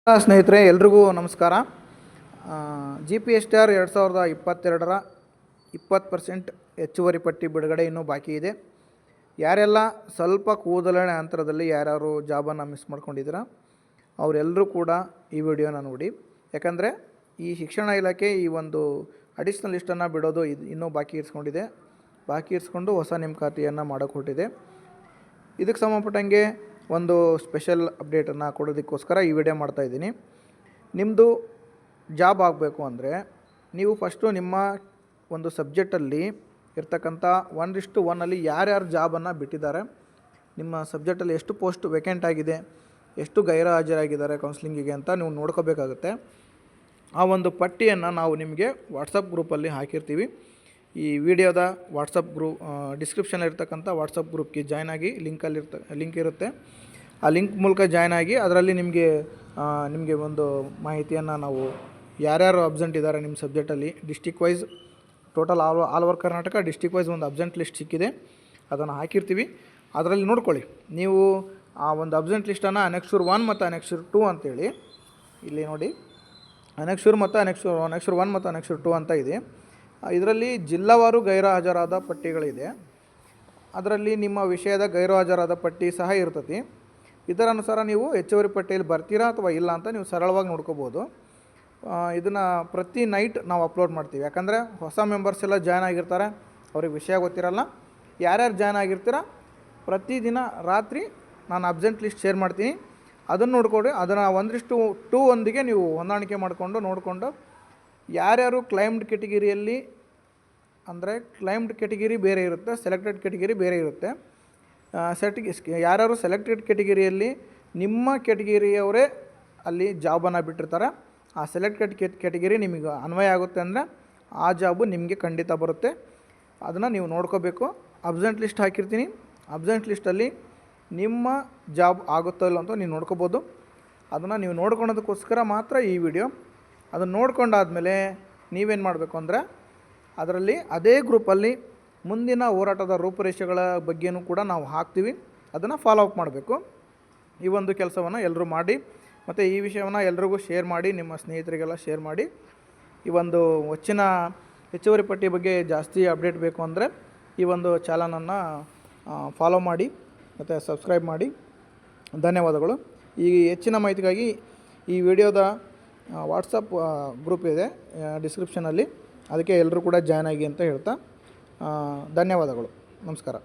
ಸ್ನೇಹಿತರೆ ಎಲ್ರಿಗೂ ನಮಸ್ಕಾರ. GPSTR 2022ರ 20% ಹೆಚ್ಚುವರಿ ಪಟ್ಟಿ ಬಿಡುಗಡೆ ಇನ್ನೂ ಬಾಕಿ ಇದೆ. ಯಾರೆಲ್ಲ ಸ್ವಲ್ಪ ಕೂದಲಿನ ಅಂತರದಲ್ಲಿ ಯಾರ್ಯಾರು ಜಾಬನ್ನು ಮಿಸ್ ಮಾಡ್ಕೊಂಡಿದ್ದೀರಾ ಅವರೆಲ್ಲರೂ ಕೂಡ ಈ ವಿಡಿಯೋನ ನೋಡಿ. ಯಾಕಂದರೆ ಈ ಶಿಕ್ಷಣ ಇಲಾಖೆ ಈ ಒಂದು ಅಡಿಷ್ನಲ್ ಲಿಸ್ಟನ್ನು ಬಿಡೋದು ಇನ್ನೂ ಬಾಕಿ ಇರಿಸ್ಕೊಂಡು ಹೊಸ ನೇಮಕಾತಿಯನ್ನು ಮಾಡೋಕ್ಕೆ ಹೊರಟಿದೆ. ಇದಕ್ಕೆ ಸಂಬಂಧಪಟ್ಟಂಗೆ ಒಂದು ಸ್ಪೆಷಲ್ ಅಪ್ಡೇಟನ್ನು ಕೊಡೋದಕ್ಕೋಸ್ಕರ ಈ ವಿಡಿಯೋ ಮಾಡ್ತಾಯಿದ್ದೀನಿ. ನಿಮ್ಮದು ಜಾಬ್ ಆಗಬೇಕು ಅಂದರೆ ನೀವು ಫಸ್ಟು ನಿಮ್ಮ ಒಂದು ಸಬ್ಜೆಕ್ಟಲ್ಲಿ ಇರ್ತಕ್ಕಂಥ 1:1 ಯಾರ್ಯಾರು ಜಾಬನ್ನು ಬಿಟ್ಟಿದ್ದಾರೆ, ನಿಮ್ಮ ಸಬ್ಜೆಕ್ಟಲ್ಲಿ ಎಷ್ಟು ಪೋಸ್ಟ್ ವೇಕೆಂಟ್ ಆಗಿದೆ, ಎಷ್ಟು ಗೈರು ಹಾಜರಾಗಿದ್ದಾರೆ ಕೌನ್ಸ್ಲಿಂಗಿಗೆ ಅಂತ ನೀವು ನೋಡ್ಕೋಬೇಕಾಗುತ್ತೆ. ಆ ಒಂದು ಪಟ್ಟಿಯನ್ನು ನಾವು ನಿಮಗೆ ವಾಟ್ಸಪ್ ಗ್ರೂಪಲ್ಲಿ ಹಾಕಿರ್ತೀವಿ. ಈ ವಿಡಿಯೋದ ವಾಟ್ಸಪ್ ಗ್ರೂಪ್ ಡಿಸ್ಕ್ರಿಪ್ಷನಲ್ಲಿರ್ತಕ್ಕಂಥ ವಾಟ್ಸಪ್ ಗ್ರೂಪ್ಗೆ ಜಾಯ್ನ್ ಆಗಿ ಲಿಂಕ್ ಇರುತ್ತೆ. ಆ ಲಿಂಕ್ ಮೂಲಕ ಜಾಯ್ನ್ ಆಗಿ ಅದರಲ್ಲಿ ನಿಮಗೆ ಒಂದು ಮಾಹಿತಿಯನ್ನು ನಾವು ಯಾರ್ಯಾರು ಅಬ್ಸೆಂಟ್ ಇದ್ದಾರೆ ನಿಮ್ಮ ಸಬ್ಜೆಕ್ಟಲ್ಲಿ district wise total all over Karnataka district wise ಒಂದು ಅಬ್ಸೆಂಟ್ ಲಿಸ್ಟ್ ಸಿಕ್ಕಿದೆ, ಅದನ್ನು ಹಾಕಿರ್ತೀವಿ. ಅದರಲ್ಲಿ ನೋಡ್ಕೊಳ್ಳಿ. ನೀವು ಆ ಒಂದು ಅಬ್ಸೆಂಟ್ ಲಿಸ್ಟನ್ನು ಅನೆಕ್ಷೂರ್ 1 ಮತ್ತು ಅನೆಕ್ಷೂರ್ 2 ಅಂತೇಳಿ ಇಲ್ಲಿ ನೋಡಿ. ಅನೆಕ್ಷೂರ್ 1 ಮತ್ತು ಅನೆಕ್ಷೂರ್ 2 ಅಂತ ಇದೆ. ಇದರಲ್ಲಿ ಜಿಲ್ಲಾವಾರು ಗೈರು ಹಾಜರಾದ ಪಟ್ಟಿಗಳಿದೆ. ಅದರಲ್ಲಿ ನಿಮ್ಮ ವಿಷಯದ ಗೈರು ಹಾಜರಾದ ಪಟ್ಟಿ ಸಹ ಇರ್ತತಿ. ಇದರ ಅನುಸಾರ ನೀವು ಹೆಚ್ಚುವರಿ ಪಟ್ಟಿಯಲ್ಲಿ ಬರ್ತೀರಾ ಅಥವಾ ಇಲ್ಲ ಅಂತ ನೀವು ಸರಳವಾಗಿ ನೋಡ್ಕೋಬೋದು. ಇದನ್ನು ಪ್ರತಿ ನೈಟ್ ನಾವು ಅಪ್ಲೋಡ್ ಮಾಡ್ತೀವಿ. ಯಾಕಂದರೆ ಹೊಸ ಮೆಂಬರ್ಸ್ ಎಲ್ಲ ಜಾಯ್ನ್ ಆಗಿರ್ತಾರೆ, ಅವ್ರಿಗೆ ವಿಷಯ ಗೊತ್ತಿರಲ್ಲ. ಯಾರ್ಯಾರು ಜಾಯ್ನ್ ಆಗಿರ್ತೀರ ಪ್ರತಿದಿನ ರಾತ್ರಿ ನಾನು ಅಬ್ಸೆಂಟ್ ಲಿಸ್ಟ್ ಶೇರ್ ಮಾಡ್ತೀನಿ. ಅದನ್ನು ನೋಡ್ಕೊಡಿ. ಅದನ್ನು 1:2 ನೀವು ಹೊಂದಾಣಿಕೆ ನೋಡಿಕೊಂಡು ಯಾರ್ಯಾರು ಕ್ಲೈಮ್ಡ್ ಕೆಟಗಿರಿಯಲ್ಲಿ, ಅಂದರೆ ಕ್ಲೈಮ್ಡ್ ಕೆಟಗಿರಿ ಬೇರೆ ಇರುತ್ತೆ, ಸೆಲೆಕ್ಟೆಡ್ ಕೆಟಗಿರಿ ಬೇರೆ ಇರುತ್ತೆ. ಯಾರ್ಯಾರು ಸೆಲೆಕ್ಟೆಡ್ ಕೆಟಗಿರಿಯಲ್ಲಿ ನಿಮ್ಮ ಕೆಟಗಿರಿಯವರೇ ಅಲ್ಲಿ ಜಾಬನ್ನು ಬಿಟ್ಟಿರ್ತಾರೆ, ಆ ಸೆಲೆಕ್ಟೆಡ್ ಕೆಟಗಿರಿ ನಿಮಗೆ ಅನ್ವಯ ಆಗುತ್ತೆ ಅಂದರೆ ಆ ಜಾಬು ನಿಮಗೆ ಖಂಡಿತ ಬರುತ್ತೆ. ಅದನ್ನು ನೀವು ನೋಡ್ಕೋಬೇಕು. ಅಬ್ಸೆಂಟ್ ಲಿಸ್ಟ್ ಹಾಕಿರ್ತೀನಿ. ಅಬ್ಸೆಂಟ್ ಲಿಸ್ಟಲ್ಲಿ ನಿಮ್ಮ ಜಾಬ್ ಆಗುತ್ತೋ ಇಲ್ಲ ಅಂತ ನೀವು ನೋಡ್ಕೋಬೋದು. ಅದನ್ನು ನೀವು ನೋಡ್ಕೊಳೋದಕ್ಕೋಸ್ಕರ ಮಾತ್ರ ಈ ವಿಡಿಯೋ. ಅದನ್ನು ನೋಡ್ಕೊಂಡಾದಮೇಲೆ ನೀವೇನು ಮಾಡಬೇಕು ಅಂದರೆ ಅದರಲ್ಲಿ ಅದೇ ಗ್ರೂಪಲ್ಲಿ ಮುಂದಿನ ಹೋರಾಟದ ರೂಪುರೇಷೆಗಳ ಬಗ್ಗೆಯೂ ಕೂಡ ನಾವು ಹಾಕ್ತೀವಿ. ಅದನ್ನು ಫಾಲೋ ಅಪ್ ಮಾಡಬೇಕು. ಈ ಒಂದು ಕೆಲಸವನ್ನು ಎಲ್ಲರೂ ಮಾಡಿ ಮತ್ತು ಈ ವಿಷಯವನ್ನು ಎಲ್ರಿಗೂ ಶೇರ್ ಮಾಡಿ, ನಿಮ್ಮ ಸ್ನೇಹಿತರಿಗೆಲ್ಲ ಶೇರ್ ಮಾಡಿ. ಈ ಒಂದು ಹೆಚ್ಚುವರಿ ಪಟ್ಟಿ ಬಗ್ಗೆ ಜಾಸ್ತಿ ಅಪ್ಡೇಟ್ ಬೇಕು ಅಂದರೆ ಈ ಒಂದು ಚಾನಲನ್ನು ಫಾಲೋ ಮಾಡಿ ಮತ್ತು ಸಬ್ಸ್ಕ್ರೈಬ್ ಮಾಡಿ. ಧನ್ಯವಾದಗಳು. ಈ ಹೆಚ್ಚಿನ ಮಾಹಿತಿಗಾಗಿ ಈ ವಿಡಿಯೋದ ವಾಟ್ಸಪ್ ಗ್ರೂಪ್ ಇದೆ ಡಿಸ್ಕ್ರಿಪ್ಷನಲ್ಲಿ, ಅದಕ್ಕೆ ಎಲ್ಲರೂ ಕೂಡ ಜಾಯ್ನ್ ಆಗಿ ಅಂತ ಹೇಳ್ತಾ ಧನ್ಯವಾದಗಳು. ನಮಸ್ಕಾರ.